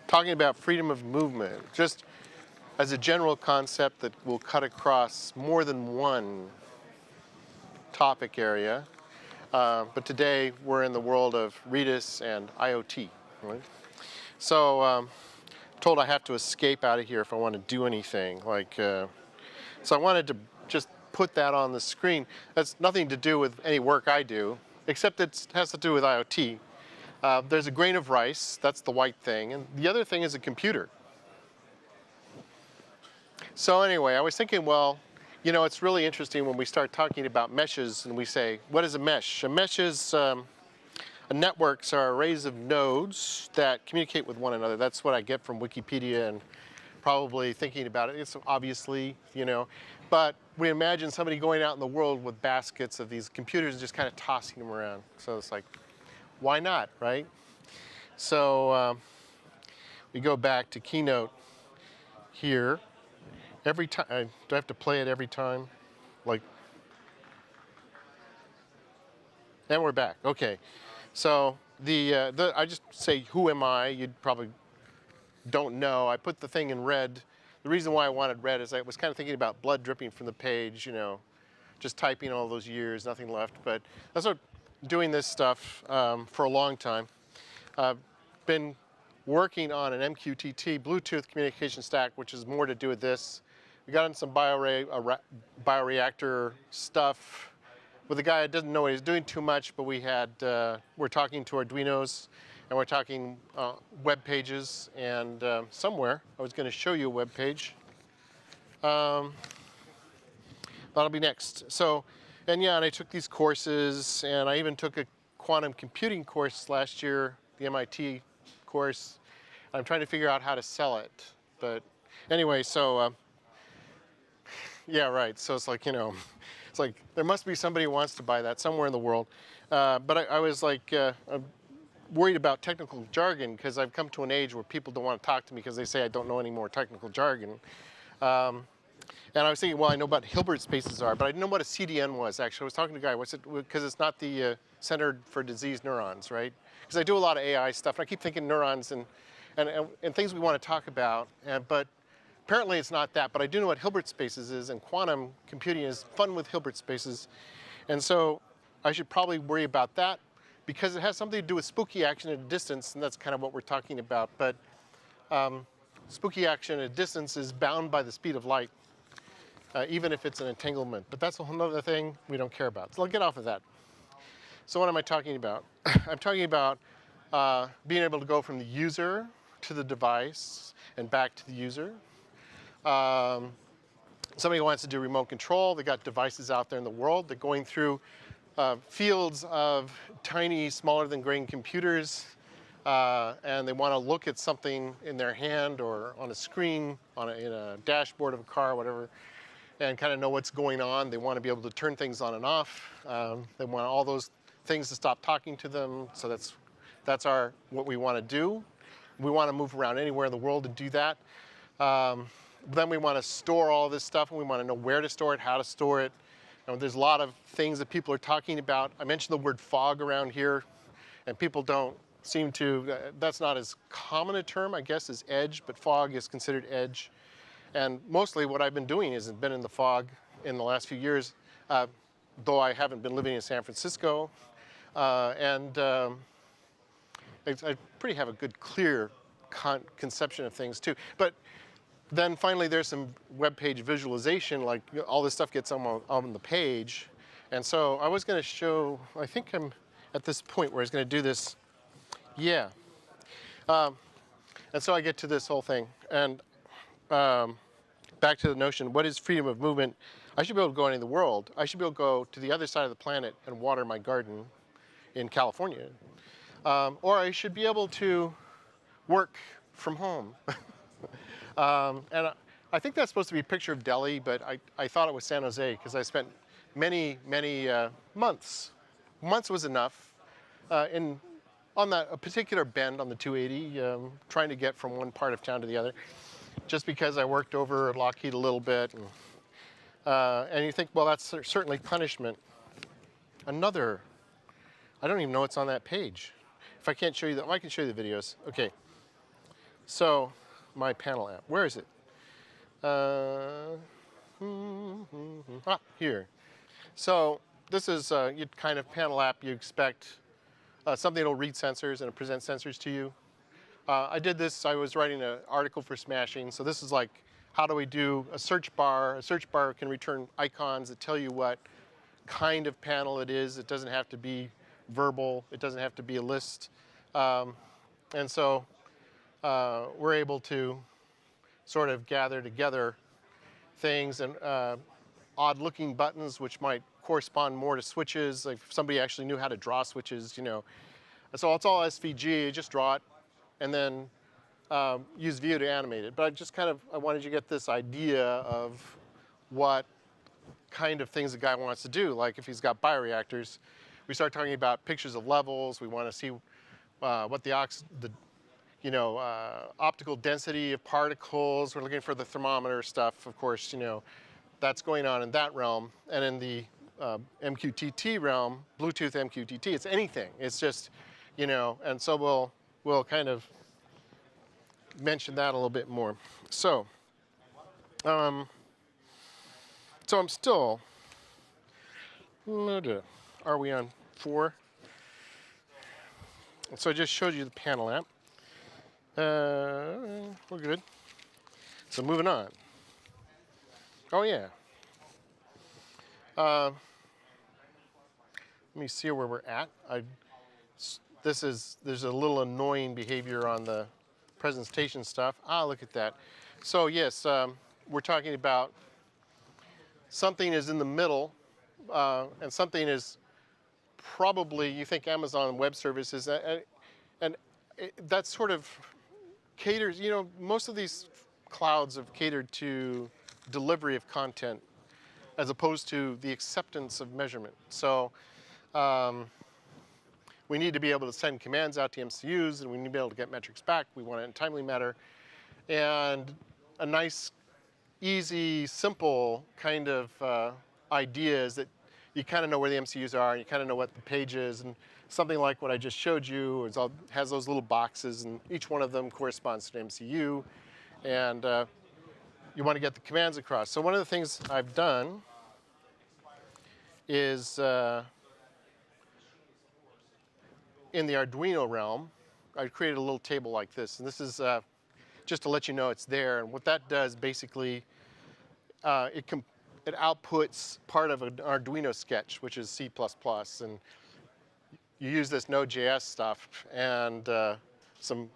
talking about freedom of movement, just as a general concept that will cut across more than one topic area. But today we're in the world of Redis and IoT. Right? So told I have to escape out of here if I want to do anything. So I wanted to just put that on the screen. That's nothing to do with any work I do, except it has to do with IoT. There's a grain of rice, that's the white thing, and the other thing is a computer. So anyway, I was thinking, well, you know, it's really interesting when we start talking about meshes and we say, what is a mesh? A mesh is, networks are arrays of nodes that communicate with one another. That's what I get from Wikipedia and probably thinking about it. It's obviously, you know, but we imagine somebody going out in the world with baskets of these computers and just kind of tossing them around. So it's like, why not, right? So we go back to Keynote here. Every time, do I have to play it every time? Like, and we're back, okay. So I just say, who am I? You'd probably don't know. I put the thing in red. The reason why I wanted red is I was kind of thinking about blood dripping from the page, you know, just typing all those years, nothing left. But I started doing this stuff for a long time. I've been working on an MQTT Bluetooth communication stack, which is more to do with this. We got in some bioreactor stuff with a guy that doesn't know what he's doing too much, but we're talking to Arduinos, and we're talking web pages, and somewhere I was going to show you a web page. That'll be next. So, and I took these courses, and I even took a quantum computing course last year, the MIT course. I'm trying to figure out how to sell it, but anyway, so yeah, right. So it's like, you know, it's like there must be somebody who wants to buy that somewhere in the world. But I was like worried about technical jargon because I've come to an age where people don't want to talk to me because they say I don't know any more technical jargon. And I was thinking, well, I know what Hilbert spaces are, but I didn't know what a CDN was, actually. I was talking to a guy, what's it, because it's not the Center for Disease Neurons, right? Because I do a lot of AI stuff, and I keep thinking neurons and things we want to talk about, but apparently it's not that, but I do know what Hilbert spaces is, and quantum computing is fun with Hilbert spaces. And so I should probably worry about that because it has something to do with spooky action at a distance, and that's kind of what we're talking about. But spooky action at a distance is bound by the speed of light, even if it's an entanglement. But that's a whole other thing we don't care about. So I'll get off of that. So what am I talking about? I'm talking about being able to go from the user to the device and back to the user. Somebody wants to do remote control. They got devices out there in the world. They're going through fields of tiny, smaller than grain computers, and they want to look at something in their hand or on a screen, in a dashboard of a car, whatever, and kind of know what's going on. They want to be able to turn things on and off. They want all those things to stop talking to them. So that's what we want to do. We want to move around anywhere in the world and do that. Then we want to store all this stuff, and we want to know where to store it, how to store it. And there's a lot of things that people are talking about. I mentioned the word fog around here, and people don't seem to, that's not as common a term, I guess, as edge, but fog is considered edge. And mostly what I've been doing is been in the fog in the last few years, though I haven't been living in San Francisco. I pretty have a good, clear conception of things, too. But then finally, there's some web page visualization, like all this stuff gets on the page. And so I was going to show, I think I'm at this point where I was going to do this. Yeah. And so I get to this whole thing. And back to the notion, what is freedom of movement? I should be able to go anywhere in the world. I should be able to go to the other side of the planet and water my garden in California. Or I should be able to work from home. And I think that's supposed to be a picture of Delhi, but I thought it was San Jose because I spent many months. Months was enough on a particular bend on the 280, trying to get from one part of town to the other, just because I worked over Lockheed a little bit. And you think, well, that's certainly punishment. I don't even know what's on that page. If I can't show you I can show you the videos. Okay. So my panel app, where is it? Here. So this is your kind of panel app you expect. Something that'll read sensors and present sensors to you. I did this, I was writing an article for Smashing, so this is like, how do we do a search bar? A search bar can return icons that tell you what kind of panel it is. It doesn't have to be verbal. It doesn't have to be a list. And so we're able to sort of gather together things and odd-looking buttons, which might correspond more to switches. Like if somebody actually knew how to draw switches, you know. So it's all SVG. You just draw it, and then use View to animate it. But I wanted you to get this idea of what kind of things the guy wants to do. Like if he's got bioreactors, we start talking about pictures of levels. We want to see what the optical density of particles. We're looking for the thermometer stuff, of course, you know, that's going on in that realm. And in the MQTT realm, Bluetooth MQTT, it's anything. It's just, you know, and so we'll kind of mention that a little bit more. So, I'm still, are we on 4? So I just showed you the panel app. We're good. So moving on. Oh yeah. Let me see where we're at. There's a little annoying behavior on the presentation stuff. Look at that. So yes, we're talking about something is in the middle, and something is probably, you think Amazon Web Services, and that sort of caters, you know, most of these clouds have catered to delivery of content as opposed to the acceptance of measurement. So we need to be able to send commands out to MCUs, and we need to be able to get metrics back. We want it in timely manner. And a nice, easy, simple kind of idea is that you kind of know where the MCUs are, and you kind of know what the page is, and something like what I just showed you has those little boxes, and each one of them corresponds to an MCU, and you want to get the commands across. So one of the things I've done is in the Arduino realm, I created a little table like this, and this is just to let you know it's there. And what that does basically, it outputs part of an Arduino sketch, which is C++, and you use this Node.js stuff and some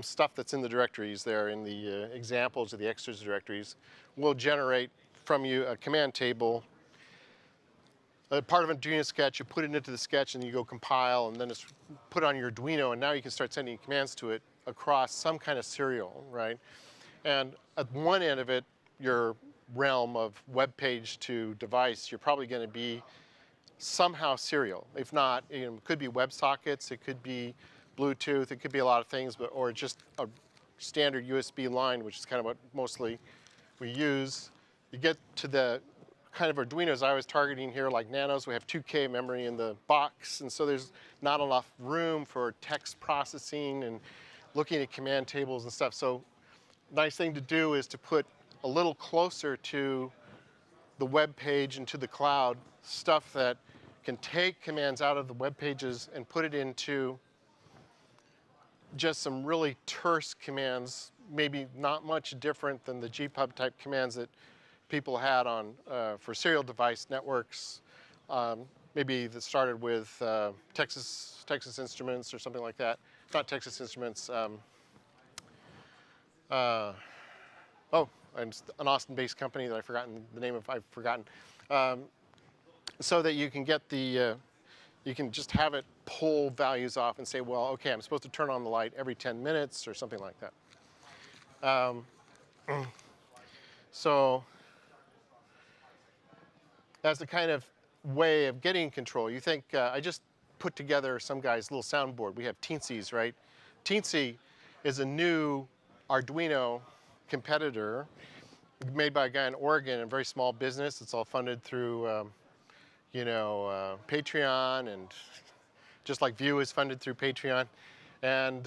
stuff that's in the directories there, in the examples of the extras directories, will generate from you a command table. Part of an Arduino sketch, you put it into the sketch and you go compile, and then it's put on your Arduino, and now you can start sending commands to it across some kind of serial, right? And at one end of it, your realm of web page to device, you're probably going to be somehow serial. If not, it could be WebSockets, it could be Bluetooth, it could be a lot of things, or just a standard USB line, which is kind of what mostly we use. You get to the kind of Arduinos I was targeting here, like Nanos. We have 2K memory in the box, and so there's not enough room for text processing and looking at command tables and stuff. So nice thing to do is to put a little closer to the web page and to the cloud stuff that can take commands out of the web pages and put it into just some really terse commands, maybe not much different than the GPub type commands that people had on for serial device networks, maybe that started with Texas Instruments or something like that. Not Texas Instruments. And an Austin-based company that I've forgotten the name of. So that you can get the, you can just have it pull values off and say, well, okay, I'm supposed to turn on the light every 10 minutes or something like that. So that's the kind of way of getting control. You think, I just put together some guy's little soundboard. We have Teensy's, right? Teensy is a new Arduino competitor made by a guy in Oregon, a very small business. It's all funded through, Patreon, and just like View is funded through Patreon. And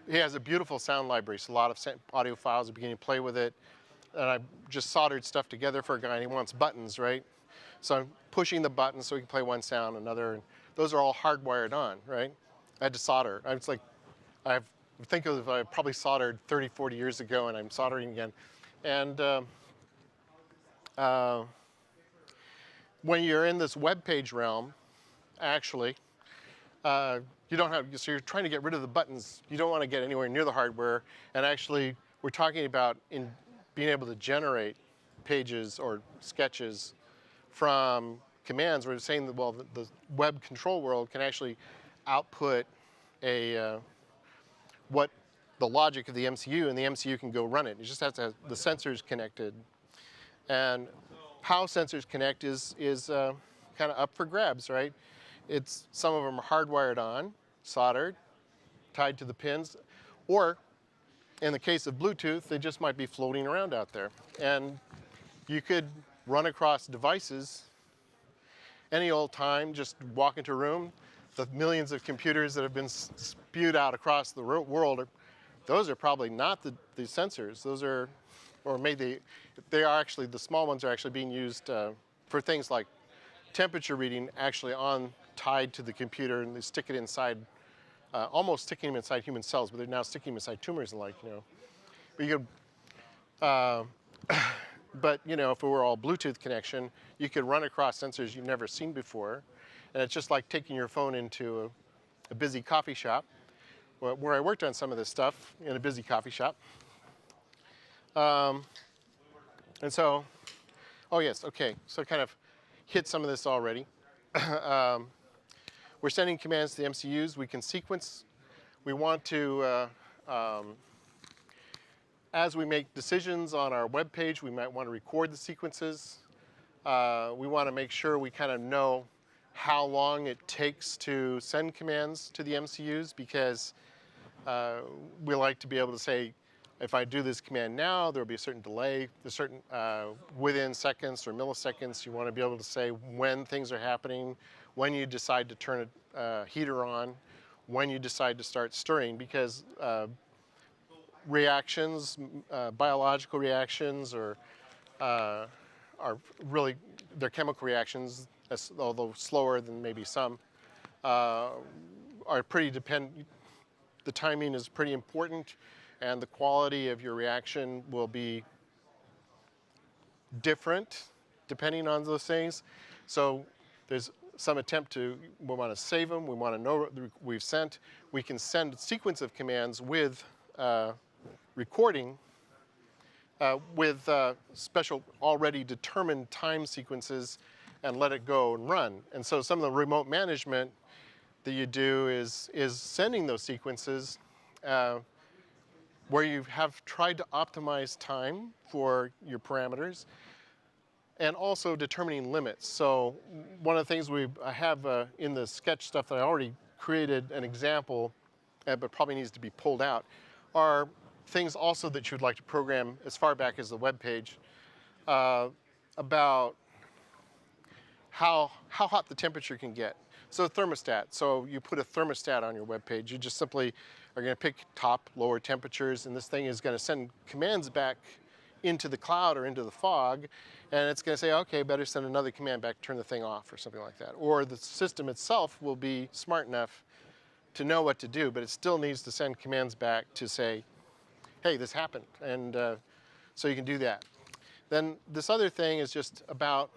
he has a beautiful sound library, so a lot of audio files. I'm beginning to play with it, and I just soldered stuff together for a guy, and he wants buttons, right? So I'm pushing the buttons so he can play one sound, another, and those are all hardwired on, right? I had to solder. I was like, I probably soldered 30, 40 years ago, and I'm soldering again. And when you're in this web page realm, actually, you don't have, so you're trying to get rid of the buttons. You don't want to get anywhere near the hardware. And actually, we're talking about in being able to generate pages or sketches from commands. We're saying that, well, the web control world can actually output what the logic of the MCU, and the MCU can go run it. It just has to have the sensors connected. And how sensors connect is kind of up for grabs, right? Some of them are hardwired on, soldered, tied to the pins, or in the case of Bluetooth, they just might be floating around out there. And you could run across devices any old time, just walk into a room. The millions of computers that have been spewed out across the world, those are probably not the sensors. Those are, or maybe they are actually, the small ones are actually being used for things like temperature reading, actually tied to the computer, and they stick it inside, almost sticking them inside human cells, but they're now sticking them inside tumors and But you could, but if it were all Bluetooth connection, you could run across sensors you've never seen before. And it's just like taking your phone into a busy coffee shop, where I worked on some of this stuff in a busy coffee shop. And so, oh yes, okay, so kind of hit some of this already. We're sending commands to the MCUs. We can sequence. We want to, as we make decisions on our web page, we might want to record the sequences. We want to make sure we kind of know how long it takes to send commands to the MCUs, because we like to be able to say, if I do this command now, there will be a certain delay, within seconds or milliseconds. You want to be able to say when things are happening, when you decide to turn a heater on, when you decide to start stirring, because reactions, biological reactions, are really, they're chemical reactions, although slower than maybe some, are pretty dependent. The timing is pretty important, and the quality of your reaction will be different depending on those things. So there's some attempt we want to save them, we want to know what we've sent. We can send a sequence of commands with recording, with special already determined time sequences, and let it go and run. And so some of the remote management that you do is sending those sequences where you have tried to optimize time for your parameters, and also determining limits. So one of the things I have in the sketch stuff that I already created an example, but probably needs to be pulled out, are things also that you'd like to program as far back as the web page, about how hot the temperature can get. So thermostat. So you put a thermostat on your web page. You just simply are going to pick top, lower temperatures, and this thing is going to send commands back into the cloud or into the fog, and it's going to say, okay, better send another command back, turn the thing off, or something like that. Or the system itself will be smart enough to know what to do, but it still needs to send commands back to say, hey, this happened, and so you can do that. Then this other thing is just about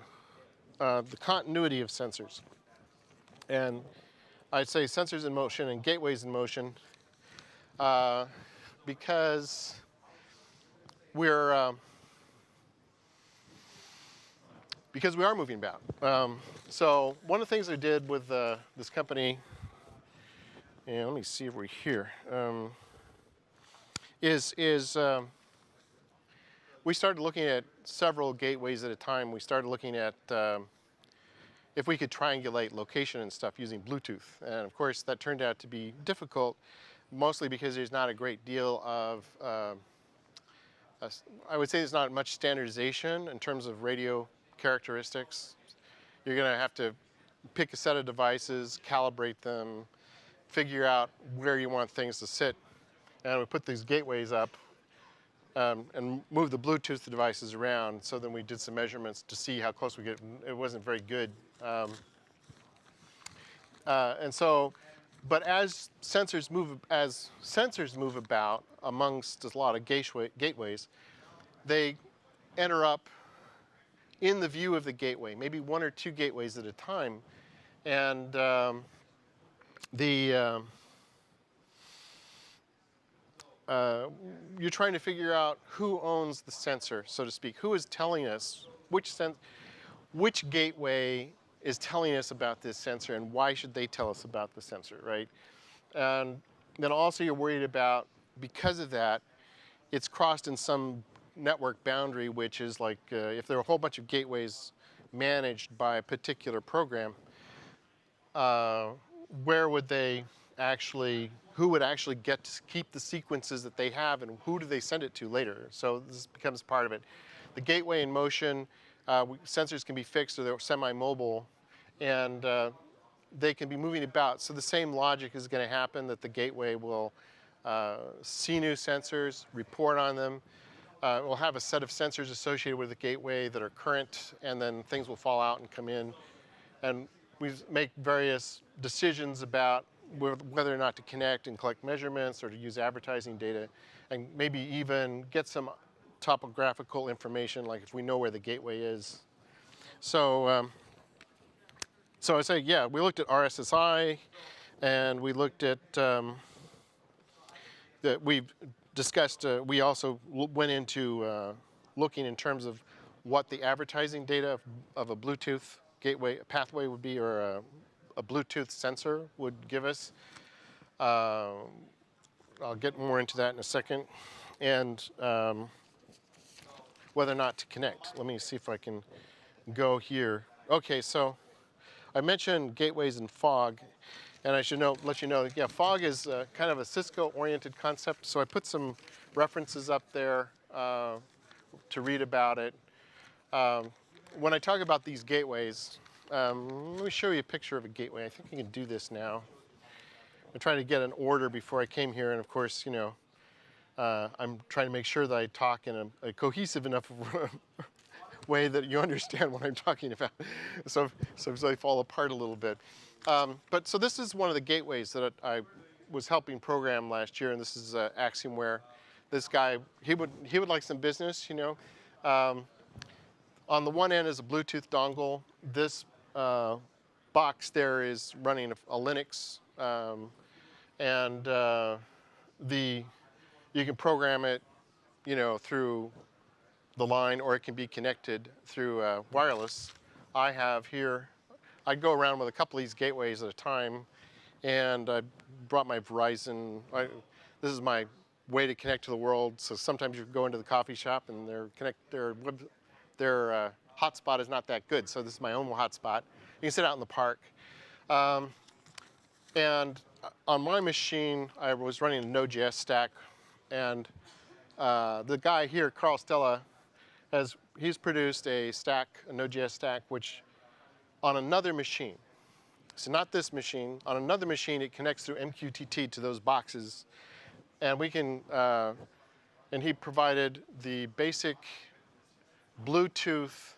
the continuity of sensors. And I'd say sensors in motion and gateways in motion, because we are moving about. So one of the things I did with this company, and let me see if we're here, is we started looking at several gateways at a time. We started looking at if we could triangulate location and stuff using Bluetooth. And of course, that turned out to be difficult, mostly because there's not a great deal of, I would say there's not much standardization in terms of radio characteristics. You're going to have to pick a set of devices, calibrate them, figure out where you want things to sit and we put these gateways up and move the Bluetooth devices around. So then we did some measurements to see how close we get. It wasn't very good. And so, but as sensors move about amongst a lot of gateways, they enter up in the view of the gateway, maybe one or two gateways at a time, and you're trying to figure out who owns the sensor, so to speak. Who is telling us which gateway is telling us about this sensor, and why should they tell us about the sensor, right? And then also you're worried about, because of that, it's crossed in some network boundary, which is like if there are a whole bunch of gateways managed by a particular program, where would they actually, who would actually get to keep the sequences that they have, and who do they send it to later? So this becomes part of it. The gateway in motion, sensors can be fixed or they're semi-mobile, and they can be moving about. So the same logic is going to happen, that the gateway will see new sensors, report on them. We'll have a set of sensors associated with the gateway that are current, and then things will fall out and come in. And we make various decisions about whether or not to connect and collect measurements, or to use advertising data, and maybe even get some topographical information, like if we know where the gateway is. So, so I say, yeah, we looked at RSSI, and we looked at that. We've discussed. We also went into looking in terms of what the advertising data of a Bluetooth gateway pathway would be, or a Bluetooth sensor would give us. I'll get more into that in a second, and whether or not to connect. Let me see if I can go here. Okay, so I mentioned gateways and fog, and I should let you know, yeah, fog is kind of a Cisco-oriented concept. So I put some references up there to read about it. When I talk about these gateways, let me show you a picture of a gateway. I think you can do this now. I'm trying to get an order before I came here, and of course, you know, I'm trying to make sure that I talk in a cohesive enough way that you understand what I'm talking about. So I fall apart a little bit. But so this is one of the gateways that I was helping program last year, and this is Axiomware. This guy, he would like some business, you know. On the one end is a Bluetooth dongle. This box there is running a Linux, and you can program it, you know, through the line, or it can be connected through wireless. I have here, I go around with a couple of these gateways at a time, and I brought my Verizon. This is my way to connect to the world. So sometimes you go into the coffee shop and their hotspot is not that good. So this is my own hotspot. You can sit out in the park. And on my machine, I was running a Node.js stack, and the guy here, Carl Stella, he's produced a stack, a Node.js stack, which on another machine, so not this machine, on another machine, it connects through MQTT to those boxes, and we can, and he provided the basic Bluetooth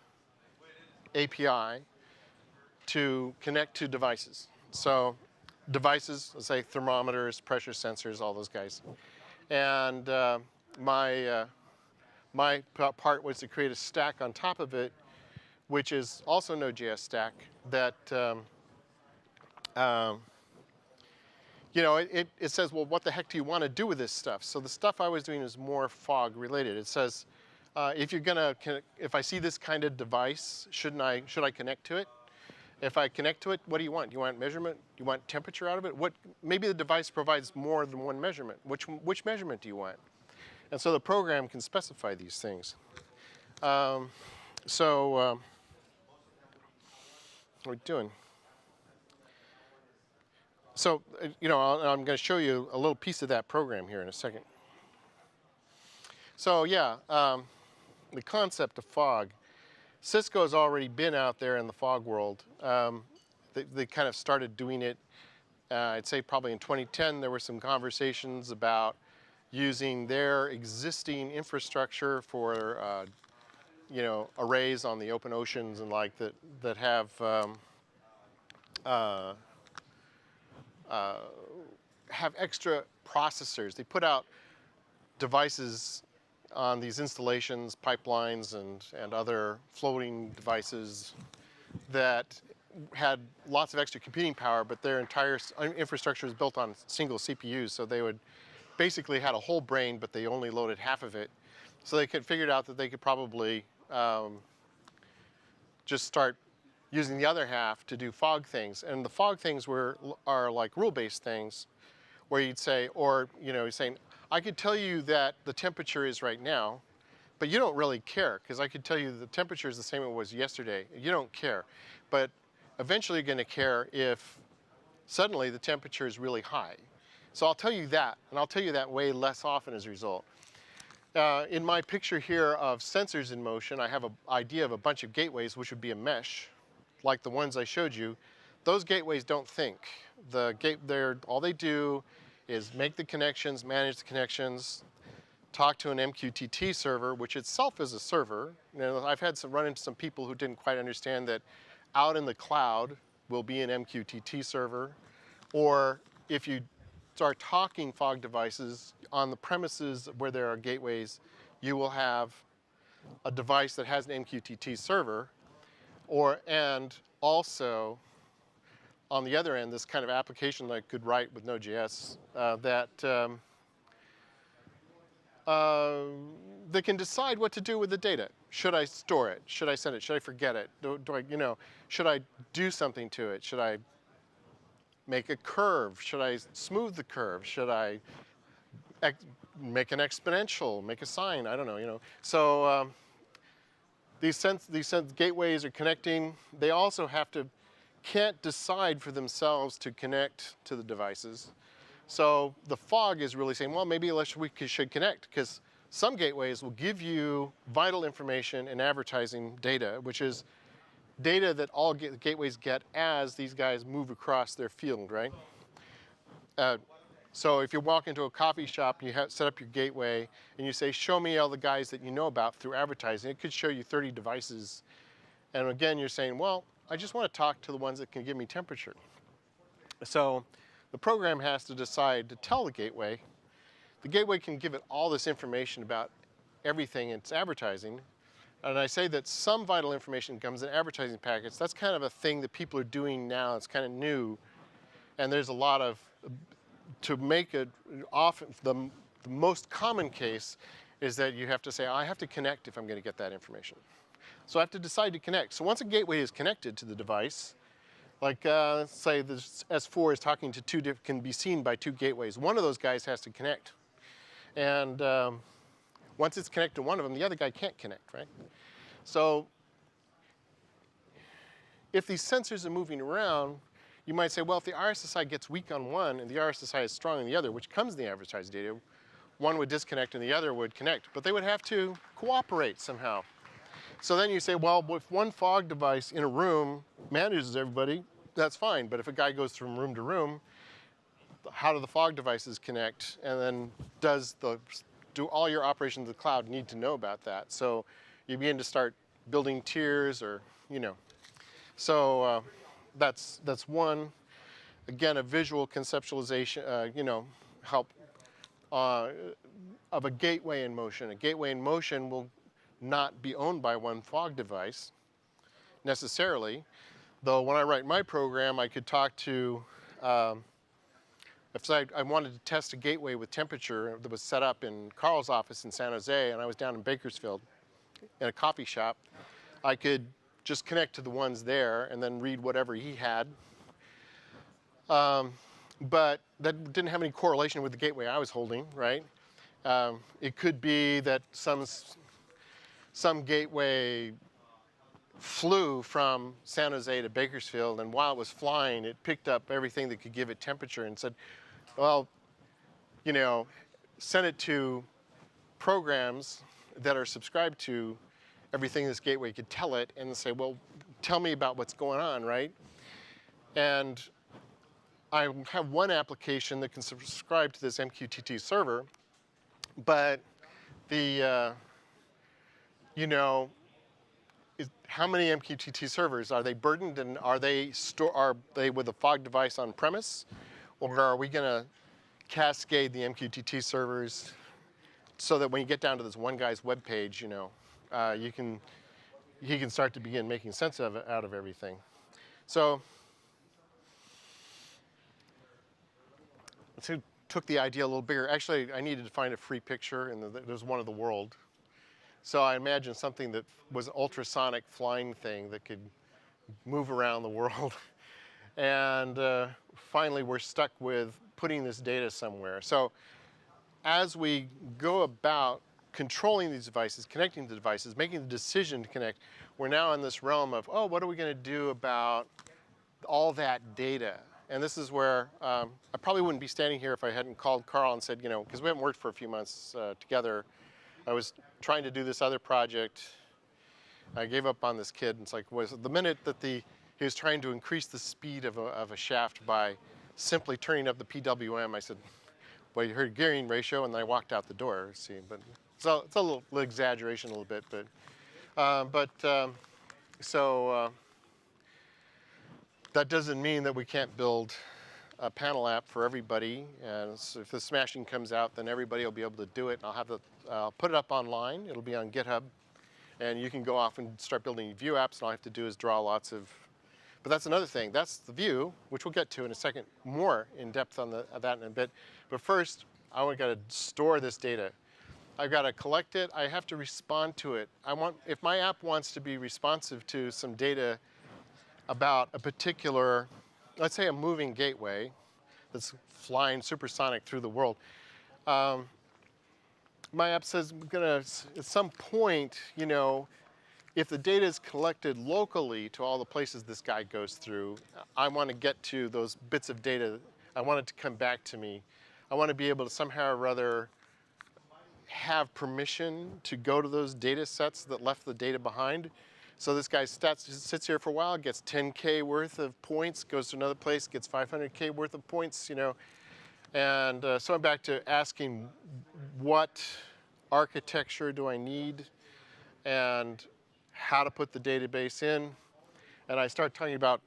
API to connect to devices. So devices, let's say thermometers, pressure sensors, all those guys. And my part was to create a stack on top of it, which is also Node.js stack that, you know, it says, well, what the heck do you want to do with this stuff? So the stuff I was doing is more fog related. It says, if I see this kind of device, should I connect to it? If I connect to it, what do you want? Do you want measurement? Do you want temperature out of it? Maybe the device provides more than one measurement. Which measurement do you want? And so the program can specify these things. What are we doing? So, you know, I'm going to show you a little piece of that program here in a second. So, yeah, the concept of fog. Cisco has already been out there in the fog world. They kind of started doing it, I'd say probably in 2010. There were some conversations about using their existing infrastructure for arrays on the open oceans and like that uh, have extra processors. They put out devices on these installations, pipelines, and other floating devices that had lots of extra computing power, but their entire infrastructure is built on single CPUs, so they would basically had a whole brain, but they only loaded half of it. So they figured out that they could probably just start using the other half to do fog things. And the fog things are like rule-based things where you'd say, or you're saying, I could tell you that the temperature is right now, but you don't really care, because I could tell you the temperature is the same it was yesterday. You don't care. But eventually you're going to care if suddenly the temperature is really high. So I'll tell you that, and I'll tell you that way less often as a result. In my picture here of sensors in motion, I have an idea of a bunch of gateways, which would be a mesh, like the ones I showed you. Those gateways don't think. All they do is make the connections, manage the connections, talk to an MQTT server, which itself is a server. I've had run into some people who didn't quite understand that out in the cloud will be an MQTT server, or if you start talking fog devices on the premises where there are gateways, you will have a device that has an MQTT server, and also on the other end, this kind of application that I could write with Node.js that can decide what to do with the data. Should I store it? Should I send it? Should I forget it? Should I do something to it? Should I make a curve? Should I smooth the curve? Should I make an exponential? Make a sine? I don't know. So these gateways are connecting. They also can't decide for themselves to connect to the devices. So the fog is really saying, well, maybe we should connect, because some gateways will give you vital information and advertising data, which is data that all gateways get as these guys move across their field, right? So if you walk into a coffee shop and you set up your gateway and you say, show me all the guys that you know about through advertising, it could show you 30 devices. And again, you're saying, well, I just want to talk to the ones that can give me temperature. So the program has to decide to tell the gateway. The gateway can give it all this information about everything it's advertising. And I say that some vital information comes in advertising packets. That's kind of a thing that people are doing now. It's kind of new. And there's a lot of, to make it, often the most common case is that you have to say, I have to connect if I'm going to get that information. So I have to decide to connect. So once a gateway is connected to the device, like say this S4 is talking to can be seen by two gateways. One of those guys has to connect. And once it's connected to one of them, the other guy can't connect, right? So if these sensors are moving around, you might say, well, if the RSSI gets weak on one and the RSSI is strong on the other, which comes in the advertised data, one would disconnect and the other would connect. But they would have to cooperate somehow. So then you say, well, if one fog device in a room manages everybody, that's fine. But if a guy goes from room to room, how do the fog devices connect? And then do all your operations in the cloud need to know about that? So you begin to start building tiers, or So that's one. Again, a visual conceptualization, help of a gateway in motion. A gateway in motion will not be owned by one fog device necessarily, though when I write my program, I could talk to, if I wanted to test a gateway with temperature that was set up in Carl's office in San Jose, and I was down in Bakersfield in a coffee shop, I could just connect to the ones there and then read whatever he had. But that didn't have any correlation with the gateway I was holding, right? It could be that some gateway flew from San Jose to Bakersfield, and while it was flying, it picked up everything that could give it temperature and said, well, send it to programs that are subscribed to everything this gateway could tell it, and say, well, tell me about what's going on, right? And I have one application that can subscribe to this MQTT server, But the, you know, how many MQTT servers are they burdened, and are they with a fog device on premise, or are we going to cascade the MQTT servers so that when you get down to this one guy's web page, you know, he can start to begin making sense of it, out of everything. So took the idea a little bigger. Actually, I needed to find a free picture, and there's one of the world. So I imagined something that was an ultrasonic flying thing that could move around the world. And finally, we're stuck with putting this data somewhere. So as we go about controlling these devices, connecting the devices, making the decision to connect, we're now in this realm of, oh, what are we going to do about all that data? And this is where I probably wouldn't be standing here if I hadn't called Carl and said, you know, because we haven't worked for a few months together. I was trying to do this other project. I gave up on this kid. And it's like, was the minute that he was trying to increase the speed of a shaft by simply turning up the PWM, I said, well, you heard gearing ratio, and then I walked out the door. See, but so it's a little exaggeration, a little bit, so that doesn't mean that we can't build a panel app for everybody. And so if the smashing comes out, then everybody will be able to do it. And I'll put it up online. It'll be on GitHub, and you can go off and start building Vue apps. And all I have to do is draw lots of. But that's another thing. That's the Vue, which we'll get to in a second, more in depth on that in a bit. But first, I've got to store this data. I've got to collect it. I have to respond to it. If my app wants to be responsive to some data about a particular, let's say a moving gateway that's flying supersonic through the world, my app says, at some point, you know, if the data is collected locally to all the places this guy goes through, I want to get to those bits of data. I want it to come back to me. I want to be able to somehow or other have permission to go to those data sets that left the data behind. So this guy sits here for a while, gets 10K worth of points, goes to another place, gets 500K worth of points, you know. And so I'm back to asking, what architecture do I need, and how to put the database in. And I start talking about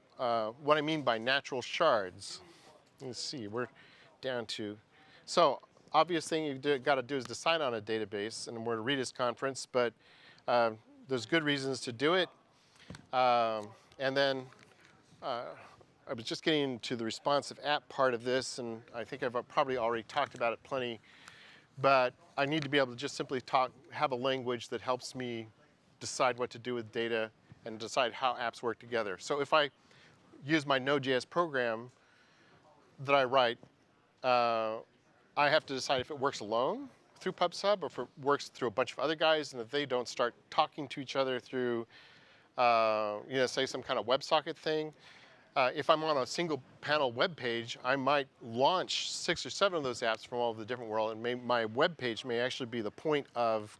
what I mean by natural shards. Let's see, we're down to, so obvious thing you've got to do is decide on a database, and we're at a Redis conference, but there's good reasons to do it. And then I was just getting to the responsive app part of this, and I think I've probably already talked about it plenty, but I need to be able to just simply have a language that helps me decide what to do with data and decide how apps work together. So if I use my Node.js program that I write, I have to decide if it works alone through PubSub, or if it works through a bunch of other guys, and that they don't start talking to each other through, you know, say some kind of WebSocket thing. If I'm on a single panel web page, I might launch 6 or 7 of those apps from all over the different world, and my web page may actually be the point of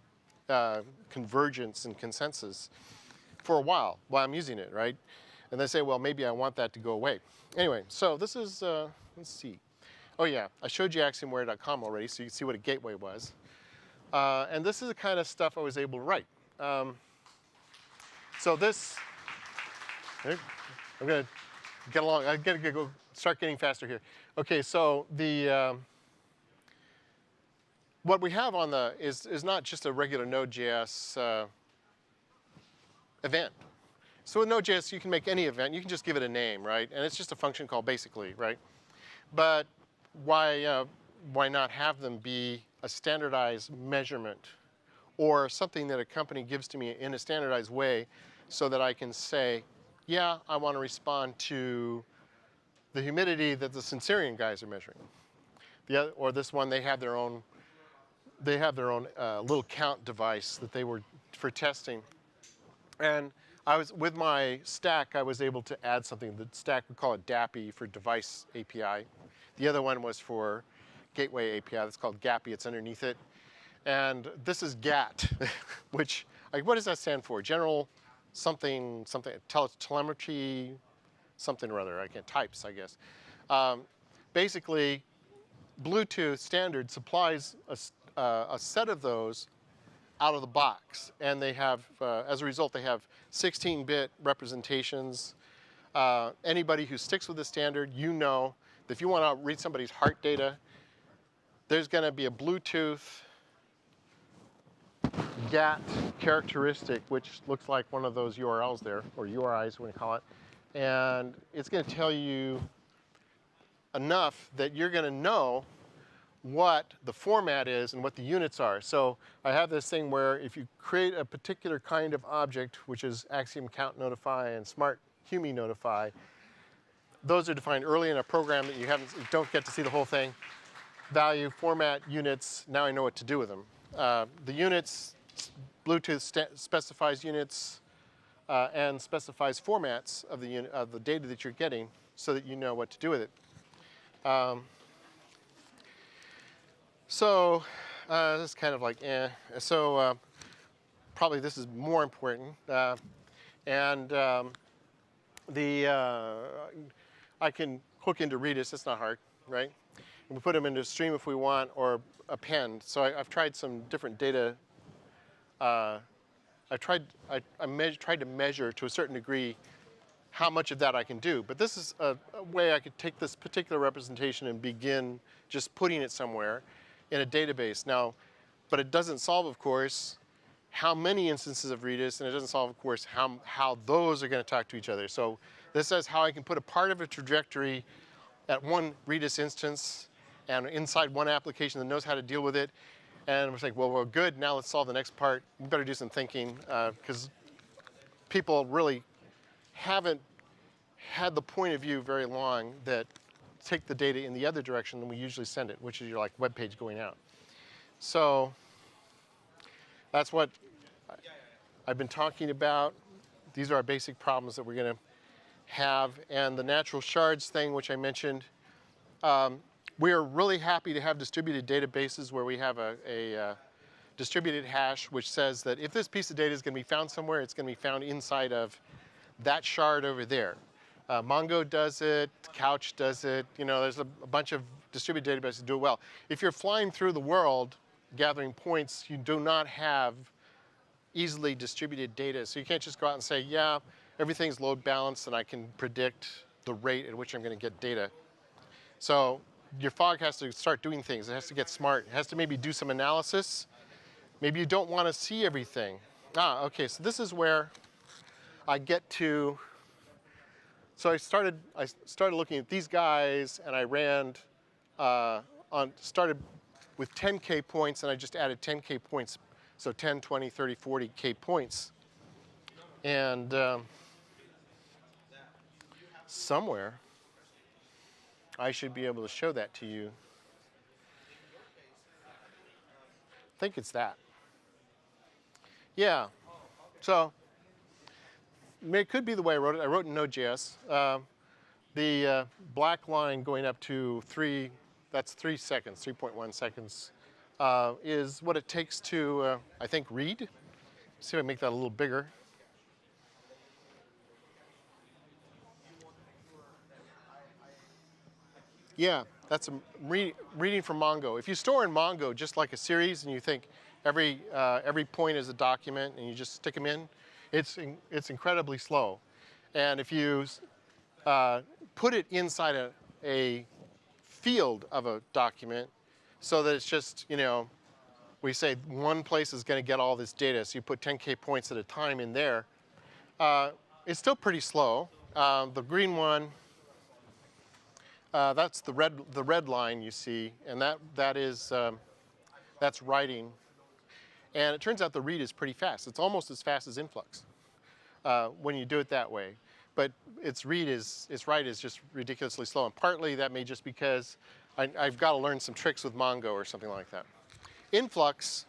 convergence and consensus for a while I'm using it, right? And they say, well, maybe I want that to go away. Anyway, so this is, let's see. Oh yeah, I showed you axiomware.com already, so you can see what a gateway was. And this is the kind of stuff I was able to write. So this, I'm gonna get along, I'm gonna go start getting faster here. Okay, so the, what we have on the, is not just a regular Node.js event. So with Node.js, you can make any event, you can just give it a name, right? And it's just a function call basically, right? But why not have them be a standardized measurement, or something that a company gives to me in a standardized way, so that I can say, yeah, I want to respond to the humidity that the Sensorion guys are measuring. Or this one, they have their own little count device that they were for testing. And with my stack, I was able to add something. The stack, we call it DAPI for Device API. The other one was for Gateway API. That's called GAPI. It's underneath it. And this is GAT, which, like, what does that stand for? General something, telemetry, something or other. I can't types, I guess. Basically, Bluetooth standard supplies a set of those out of the box, and they have, as a result, they have 16-bit representations. Anybody who sticks with the standard, you know that if you want to read somebody's heart data, there's going to be a Bluetooth GAT characteristic, which looks like one of those URLs there, or URIs, we call it, and it's going to tell you enough that you're going to know what the format is and what the units are. So I have this thing where if you create a particular kind of object, which is Axiom Count Notify and Smart Humi Notify, those are defined early in a program that you don't get to see the whole thing. Value, format, units, now I know what to do with them. The units, Bluetooth specifies units and specifies formats of the data that you're getting so that you know what to do with it. So this is kind of like So probably this is more important. I can hook into Redis. It's not hard, right? And we put them into a stream if we want, or append. So I've tried some different data. I tried to measure to a certain degree how much of that I can do. But this is a way I could take this particular representation and begin just putting it somewhere in a database. Now, but it doesn't solve, of course, how many instances of Redis, and it doesn't solve, of course, how those are going to talk to each other. So this says how I can put a part of a trajectory at one Redis instance and inside one application that knows how to deal with it. And we're saying, well, we're good. Now let's solve the next part. We better do some thinking because people really haven't had the point of view very long that take the data in the other direction than we usually send it, which is your like web page going out. So that's what I've been talking about. These are our basic problems that we're going to have. And the natural shards thing, which I mentioned, we are really happy to have distributed databases where we have a distributed hash which says that if this piece of data is going to be found somewhere, it's going to be found inside of that shard over there. Mongo does it, Couch does it, you know, there's a bunch of distributed databases that do it well. If you're flying through the world gathering points, you do not have easily distributed data. So you can't just go out and say, yeah, everything's load balanced and I can predict the rate at which I'm going to get data. So your fog has to start doing things. It has to get smart. It has to maybe do some analysis. Maybe you don't want to see everything. Okay, so this is where I get to. So I started looking at these guys, and I ran started with 10K points, and I just added 10K points, so 10, 20, 30, 40K points. And somewhere I should be able to show that to you. I think it's that. Yeah, so it could be the way I wrote it. I wrote in Node.js. The black line going up to 3, that's 3 seconds, 3.1 seconds, is what it takes to, I think, read. See if I make that a little bigger. Yeah, that's reading from Mongo. If you store in Mongo just like a series and you think every point is a document and you just stick them in, it's incredibly slow. And if you put it inside a field of a document so that it's just, you know, we say one place is going to get all this data, so you put 10K points at a time in there, it's still pretty slow. The green one, that's the red line you see, and that's writing. And it turns out the read is pretty fast. It's almost as fast as influx when you do it that way. But its write is just ridiculously slow. And partly that may just because I've got to learn some tricks with Mongo or something like that. Influx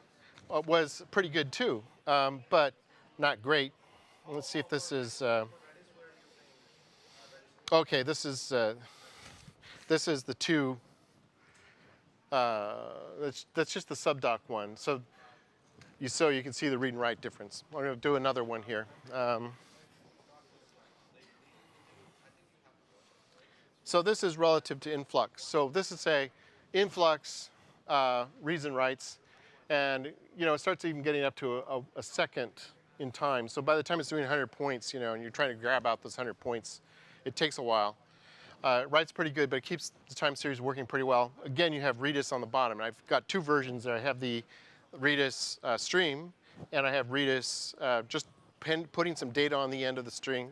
was pretty good too, but not great. Let's see if this is, okay, this is the two, that's just the subdoc one. So you can see the read and write difference. I'm going to do another one here. So this is relative to influx. So this is influx reads and writes. And it starts even getting up to a second in time. So by the time it's doing 100 points, and you're trying to grab out those 100 points, it takes a while. It writes pretty good, but it keeps the time series working pretty well. Again, you have Redis on the bottom. And I've got two versions there. I have the Redis stream, and I have Redis just putting some data on the end of the string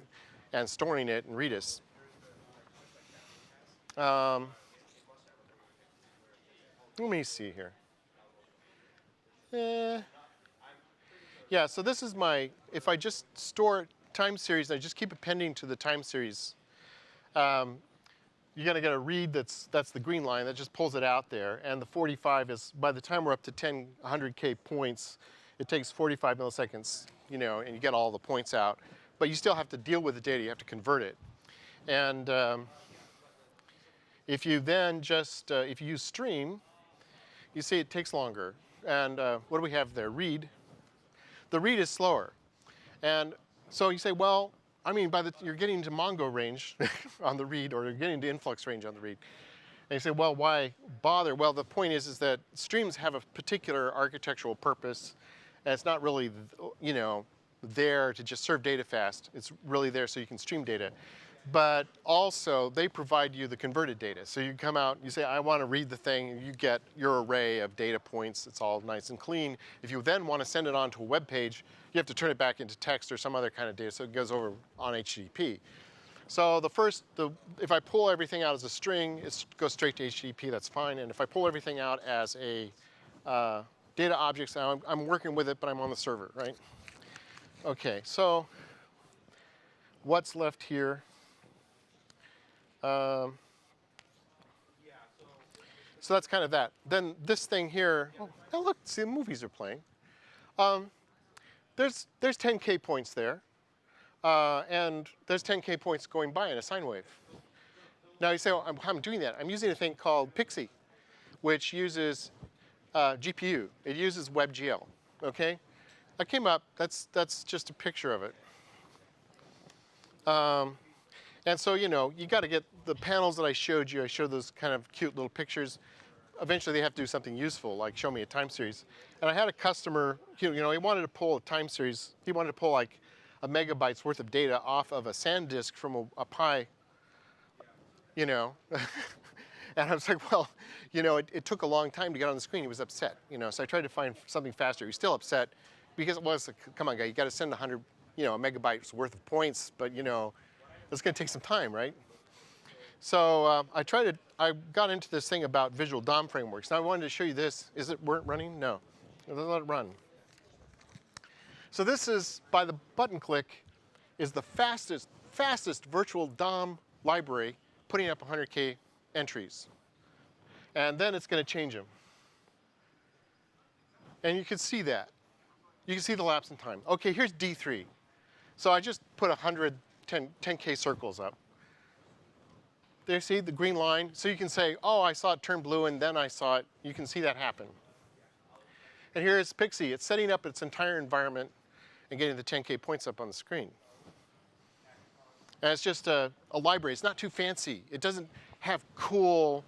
and storing it in Redis. Let me see here. Yeah, so this is if I just store time series, I just keep appending to the time series, you're going to get a read that's the green line that just pulls it out there. And the 45 is, by the time we're up to 100K points, it takes 45 milliseconds, and you get all the points out. But you still have to deal with the data. You have to convert it. And if you then just, if you use stream, you see it takes longer. And what do we have there? Read. The read is slower. And so you say, well, I mean, you're getting to Mongo range on the read, or you're getting to influx range on the read. And you say, well, why bother? Well, the point is that streams have a particular architectural purpose, and it's not really, there to just serve data fast. It's really there so you can stream data. But also, they provide you the converted data. So you come out, you say, I want to read the thing, and you get your array of data points. It's all nice and clean. If you then want to send it on to a web page, you have to turn it back into text or some other kind of data, so it goes over on HTTP. So if I pull everything out as a string, it goes straight to HTTP, that's fine. And if I pull everything out as a data objects, now I'm working with it, but I'm on the server, right? Okay, so what's left here? So that's kind of that. Then this thing here, oh look, see the movies are playing. There's 10K points there, and there's 10K points going by in a sine wave. Now you say, well, how am I doing that? I'm using a thing called Pixie, which uses GPU. It uses WebGL, okay? I came up, that's just a picture of it. And so, you got to get the panels that I showed you. I showed those kind of cute little pictures. Eventually, they have to do something useful, like show me a time series. And I had a customer, he wanted to pull a time series. He wanted to pull like a megabyte's worth of data off of a SanDisk from a Pi, And I was like, well, it took a long time to get on the screen. He was upset, So I tried to find something faster. He was still upset because it was, come on, guy, you got to send 100, a megabytes worth of points, but, it's going to take some time, right? So I got into this thing about visual DOM frameworks. Now I wanted to show you this. Is it running? No. Let it run. So this is, by the button click, is the fastest virtual DOM library putting up 100K entries. And then it's going to change them. And you can see that. You can see the lapse in time. Okay, here's D3. So I just put 10K circles up. There, see the green line? So you can say, oh, I saw it turn blue, and then I saw it. You can see that happen. And here is Pixie. It's setting up its entire environment and getting the 10K points up on the screen. And it's just a library. It's not too fancy. It doesn't have cool,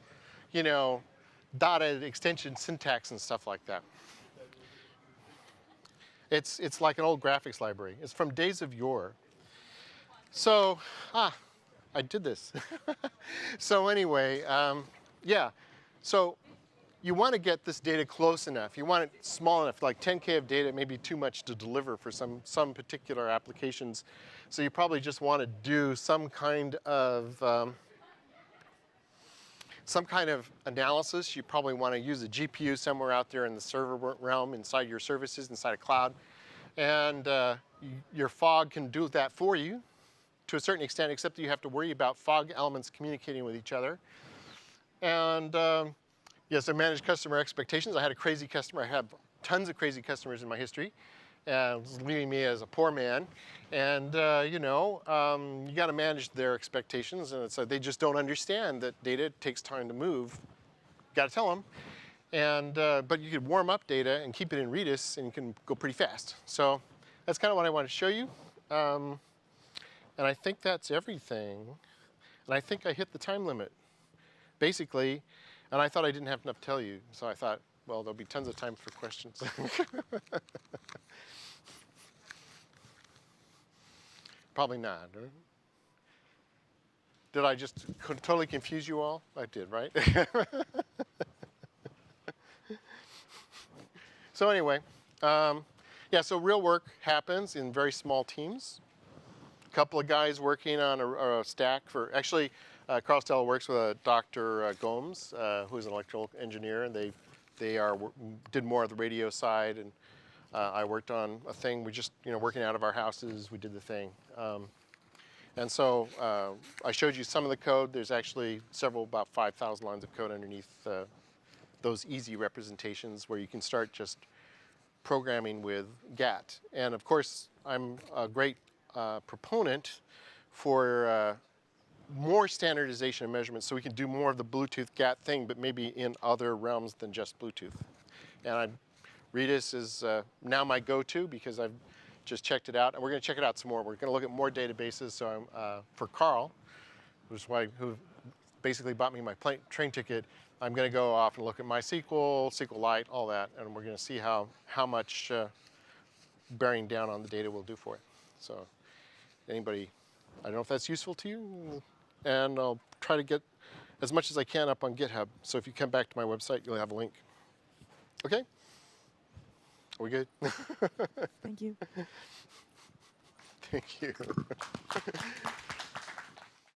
dotted extension syntax and stuff like that. It's like an old graphics library. It's from days of yore. So, I did this. So anyway, yeah. So you want to get this data close enough. You want it small enough, like 10K of data may be too much to deliver for some particular applications. So you probably just want to do some kind of analysis. You probably want to use a GPU somewhere out there in the server realm, inside your services, inside a cloud. And your fog can do that for you to a certain extent, except you have to worry about fog elements communicating with each other. And yes, I manage customer expectations. I had a crazy customer. I have tons of crazy customers in my history, leaving me as a poor man. And you got to manage their expectations. And it's like they just don't understand that data takes time to move. Got to tell them. And but you could warm up data and keep it in Redis, and you can go pretty fast. So that's kind of what I want to show you. And I think that's everything. And I think I hit the time limit, basically. And I thought I didn't have enough to tell you. So I thought, well, there'll be tons of time for questions. Probably not. Right? Did I just totally confuse you all? I did, right? So anyway, yeah, so real work happens in very small teams. A couple of guys working on a stack for, actually, Carl Stella works with Dr. Gomes, who's an electrical engineer, and they did more of the radio side, and I worked on a thing. We just, working out of our houses, we did the thing. And so I showed you some of the code. There's actually about 5,000 lines of code underneath those easy representations where you can start just programming with GATT. And of course, I'm a great proponent for more standardization of measurements so we can do more of the Bluetooth GATT thing, but maybe in other realms than just Bluetooth. And Redis is now my go-to because I've just checked it out, and we're going to check it out some more. We're going to look at more databases. So for Carl, who basically bought me my train ticket, I'm going to go off and look at MySQL, SQLite, all that, and we're going to see how much bearing down on the data will do for it. So anybody, I don't know if that's useful to you, and I'll try to get as much as I can up on GitHub. So if you come back to my website, you'll have a link. Okay? Are we good? Thank you. Thank you.